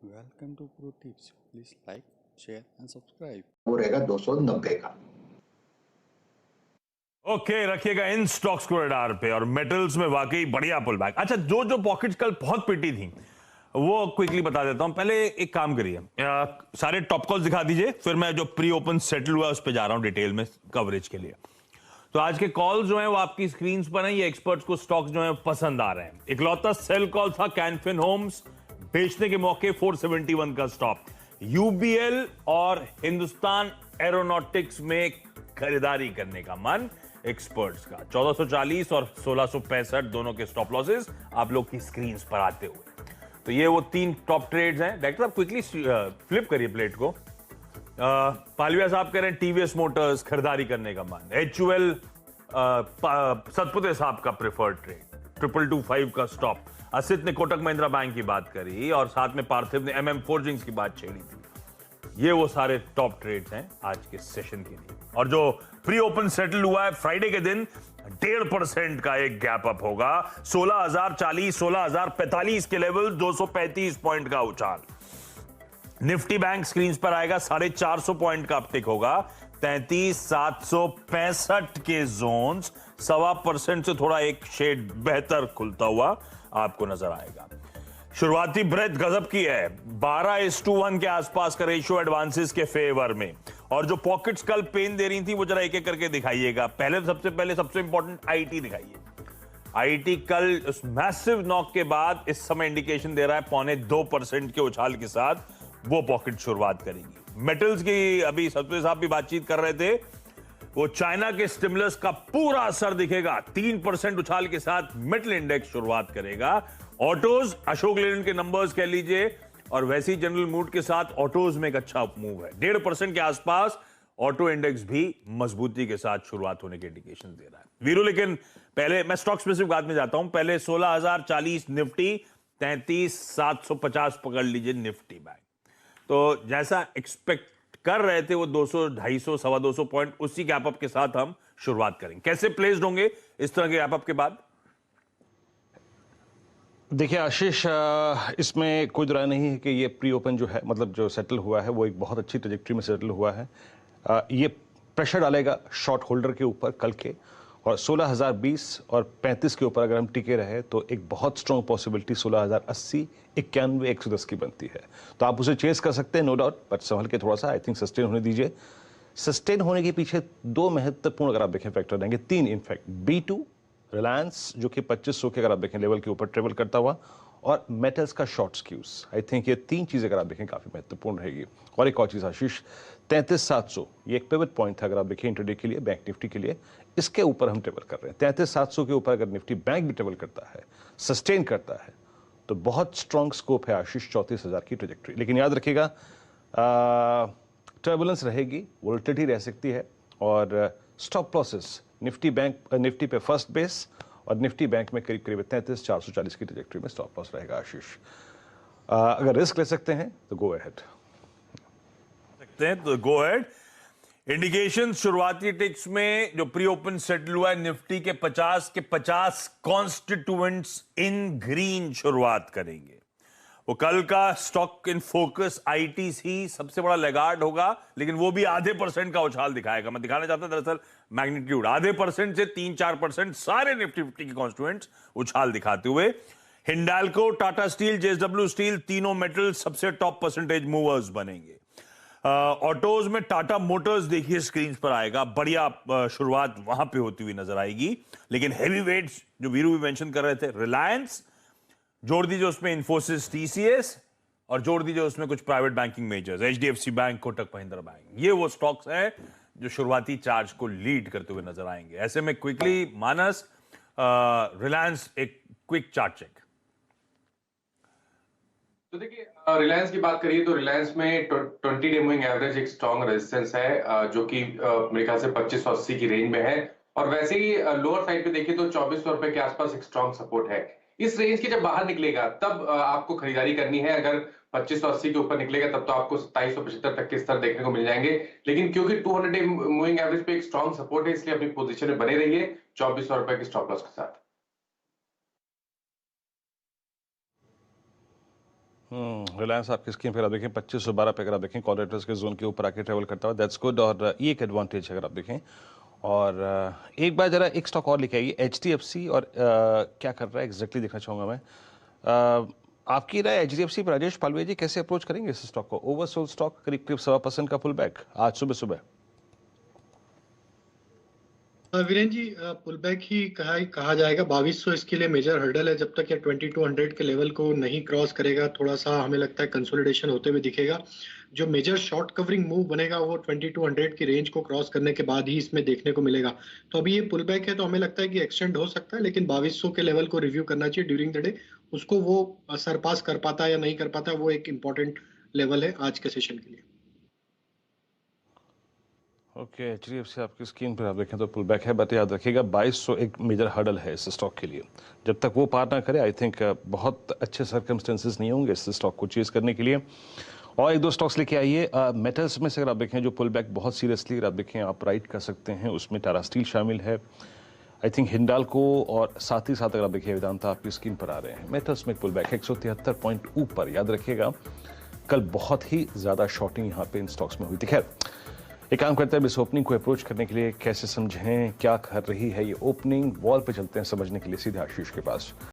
Welcome to pro tips. Please like, share and subscribe. वो रहेगा 290 का। ओके, रखिएगा इन स्टॉक्स को रडार पे। और मेटल्स में वाकई बढ़िया पुल बैक। अच्छा, जो पॉकेट्स कल बहुत पिटी थी वो क्विकली बता देता हूं। पहले एक काम करिए, सारे टॉप कॉल्स दिखा दीजिए, फिर मैं जो प्री ओपन सेटल हुआ उस पर जा रहा हूं डिटेल में कवरेज के लिए। तो आज के कॉल जो हैं वो आपकी स्क्रीन पर हैं। ये एक्सपर्ट्स को स्टॉक्स जो हैं पसंद आ रहे हैं। इकलौता सेल कॉल था कैनफिन होम्स, बेचने के मौके 471 का स्टॉप। यूबीएल और हिंदुस्तान एरोनॉटिक्स में खरीदारी करने का मन एक्सपर्ट्स का। 1440 और 1665 दोनों के स्टॉप लॉसेस आप लोग की स्क्रीन पर आते हुए। तो ये वो तीन टॉप ट्रेड्स हैं। डायरेक्टर साहब क्विकली फ्लिप करिए प्लेट को। पालविया साहब कह रहे हैं टीवीएस मोटर्स खरीदारी करने का मन। एचयूएल सतपुते साहब का प्रेफर्ड ट्रेड 2225 का स्टॉप। असित ने कोटक महिंद्रा बैंक की बात करी और साथ में पार्थिव ने एमएम फोर्जिंग्स की बात छेड़ी थी। ये वो सारे टॉप ट्रेड्स हैं आज के सेशन के लिए। और जो प्री ओपन सेटल हुआ है फ्राइडे के दिन 1.5% का एक गैप अप होगा। 16,040 16,045 के लेवल, 235 पॉइंट का उछाल। निफ्टी बैंक स्क्रीन पर आएगा, 450 पॉइंट का अपटिक होगा। 33,765 के जोन्स 1.25% से थोड़ा एक शेड बेहतर खुलता हुआ आपको नजर आएगा। शुरुआती ब्रेथ गजब की है, 12:1 के आसपास का रेशियो एडवांसेस के फेवर में। और जो पॉकेट्स कल पेन दे रही थी वो जरा एक एक करके दिखाइएगा। सबसे इंपॉर्टेंट आईटी दिखाइए। आईटी कल उस मैसिव नॉक के बाद इस समय इंडिकेशन दे रहा है 0.25% के उछाल के साथ वो पॉकेट शुरुआत करेगी। मेटल्स की अभी सतपुते साहब भी बातचीत कर रहे थे, वो चाइना के स्टिमुलस का पूरा असर दिखेगा। 3% उछाल के साथ मेटल इंडेक्स शुरुआत करेगा। ऑटोज, अशोक लेलैंड के नंबर्स कह लीजिए, और वैसी जनरल मूड के साथ ऑटोज में एक अच्छा मूव है। 1.5% के आसपास ऑटो इंडेक्स भी मजबूती के साथ शुरुआत होने के इंडिकेशन दे रहा है। वीरू, लेकिन पहले मैं स्टॉक स्पेसिफिक बाद में जाता हूं। पहले 16,040 निफ्टी, 33,750 पकड़ लीजिए निफ्टी बैंक। तो जैसा एक्सपेक्ट कर रहे थे वो 200, 250, 225 पॉइंट, उसी गैप अप के साथ हम शुरुआत करेंगे। कैसे प्लेस्ड होंगे इस तरह के गैप अप के बाद? देखिए आशीष, इसमें कोई दुराय नहीं है कि ये प्री ओपन जो है, मतलब जो सेटल हुआ है वो एक बहुत अच्छी ट्रजेक्टरी में सेटल हुआ है। ये प्रेशर डालेगा शॉर्ट होल्डर के ऊपर कल के, और 16,020 और 35 के ऊपर अगर हम टिके रहे तो एक बहुत स्ट्रॉन्ग पॉसिबिलिटी 16,080, 91, 110 की बनती है। तो आप उसे चेस कर सकते हैं, नो डाउट, बट संभल के थोड़ा सा आई थिंक सस्टेन होने दीजिए। सस्टेन होने के पीछे दो महत्वपूर्ण अगर आप देखें फैक्टर रहेंगे, तीन इनफैक्ट। B2 रिलायंस जो कि 2500 के अगर आप देखें लेवल के ऊपर ट्रेवल करता हुआ, और मेटल्स का शॉर्ट स्क्यूज। आई थिंक ये तीन चीजें अगर आप देखें काफी महत्वपूर्ण रहेगी। और एक और चीज आशीष, 33,700 ये एक पिवट पॉइंट था अगर आप देखें इंटरडे के लिए, बैंक निफ्टी के लिए। इसके ऊपर हम ट्रेवल कर रहे हैं। 33,700 के ऊपर अगर निफ्टी बैंक भी ट्रेवल करता है, सस्टेन करता है, तो बहुत स्ट्रॉन्ग स्कोप है आशीष 34,000 की ट्रेजेक्टरी। लेकिन याद रखिएगा टर्बुलेंस रहेगी, वोलेटिलिटी रह सकती है, और स्टॉप लॉसेस निफ्टी पे फर्स्ट बेस और निफ्टी बैंक में करीब करीब 33,440 की ट्रजेक्टरी में स्टॉप लॉस रहेगा आशीष। अगर रिस्क ले सकते हैं तो गो अहेड। तो गो अहेड। इंडिकेशन शुरुआती टिक्स में जो प्री ओपन सेटल हुआ है, निफ्टी के 50 कॉन्स्टिट्यूएंट्स इन ग्रीन शुरुआत करेंगे। वो कल का स्टॉक इन फोकस आईटीसी सबसे बड़ा लेगार्ड होगा, लेकिन वो भी 0.5% का उछाल दिखाएगा। मैं दिखाना चाहता दरअसल मैग्नीट्यूड 0.5% से 3-4% सारे निफ्टी 50 के कॉन्स्टिट्यूएंट्स उछाल दिखाते हुए। Hindalco, Tata steel, JSW steel, तीनों मेटल सबसे टॉप परसेंटेज मूवर्स बनेंगे। ऑटोज में टाटा मोटर्स देखिए स्क्रीन पर आएगा, बढ़िया शुरुआत वहां पे होती हुई नजर आएगी। लेकिन हैवी वेट्स जो वीरू भी मेंशन कर रहे थे, रिलायंस जोड़ दीजिए उसमें, इन्फोसिस, टीसीएस, और जोड़ दीजिए उसमें कुछ private banking measures, HDFC bank, Kotak Mahindra bank. ये वो स्टॉक्स हैं जो शुरुआती चार्ज को लीड करते हुए नजर आएंगे। ऐसे में क्विकली मानस, रिलायंस एक क्विक चार्ट चेक। तो देखिए, रिलायंस की बात करिए तो रिलायंस में 20 डे मूविंग एवरेज एक स्ट्रॉन्ग रेजिस्टेंस है, जो कि मेरे ख्याल से 2580 की रेंज में है। और वैसे ही लोअर साइड पे देखिए तो 2400 रुपए के आसपास एक स्ट्रॉन्ग सपोर्ट है। इस रेंज के जब बाहर निकलेगा तब आपको खरीदारी करनी है। अगर 2580 के ऊपर निकलेगा तब तो आपको 2775 तक के स्तर देखने को मिल जाएंगे। लेकिन क्योंकि 200 डे मूविंग एवरेज पे एक स्ट्रॉन्ग सपोर्ट है, इसलिए अपनी पोजीशन में बने रहिए 2400 रुपए के स्टॉप लॉस के साथ। रिलायंस आपकी स्क्रीन पर आप देखें 2512 पे अगर आप देखें कॉल के जोन के ऊपर आके ट्रेवल करता हुआ, दैट्स गुड। और ये एक एडवांटेज अगर आप देखें। और एक बार जरा एक स्टॉक और लेके आइए HDFC, और क्या कर रहा है एग्जैक्टली देखना चाहूंगा मैं। आपकी राय HDFC पर राजेश पालवे जी कैसे अप्रोच करेंगे इस स्टॉक को? ओवरसोल्ड स्टॉक, करीब करीब 1.25% का पुल बैक आज सुबह सुबह। वीरेन जी, पुल बैक ही कहा जाएगा। 2200 इसके लिए मेजर हर्डल है। जब तक ये 2200 के लेवल को नहीं क्रॉस करेगा, थोड़ा सा हमें लगता है कंसोलिडेशन होते हुए दिखेगा। जो मेजर शॉर्ट कवरिंग मूव बनेगा वो 2200 की रेंज को क्रॉस करने के बाद ही इसमें देखने को मिलेगा। तो अभी ये पुल बैक है तो हमें लगता है कि एक्सटेंड हो सकता है, लेकिन 2200 के लेवल को रिव्यू करना चाहिए ड्यूरिंग द डे। उसको वो सरपास कर पाता है या नहीं कर पाता, वो एक इंपॉर्टेंट लेवल है आज के सेशन के लिए। ओके, HDFC आपकी स्क्रीन पर आप देखें तो पुल बैक है, बट याद रखिएगा 2200 एक मेजर हर्डल है इस स्टॉक के लिए। जब तक वो पार ना करे, आई थिंक बहुत अच्छे सर्कमस्टेंसेस नहीं होंगे इस स्टॉक को चेज करने के लिए। और एक दो स्टॉक्स लेके आइए मेटल्स में से। अगर आप देखें जो पुल बैक बहुत सीरियसली अगर आप देखें आप राइट कर सकते हैं, उसमें टाटा स्टील शामिल है, आई थिंक हिंडाल्को, और साथ ही साथ अगर आप देखिए वेदांता आपकी स्क्रीन पर आ रहे हैं। मेटल्स में पुल बैक 173 पॉइंट ऊपर। याद रखिएगा कल बहुत ही ज़्यादा शॉर्टिंग यहाँ पे इन स्टॉक्स में हुई थी। खैर, एक काम करते हैं, इस ओपनिंग को अप्रोच करने के लिए कैसे समझें, क्या कर रही है ये ओपनिंग, वॉल पे चलते हैं समझने के लिए सीधे आशीष के पास।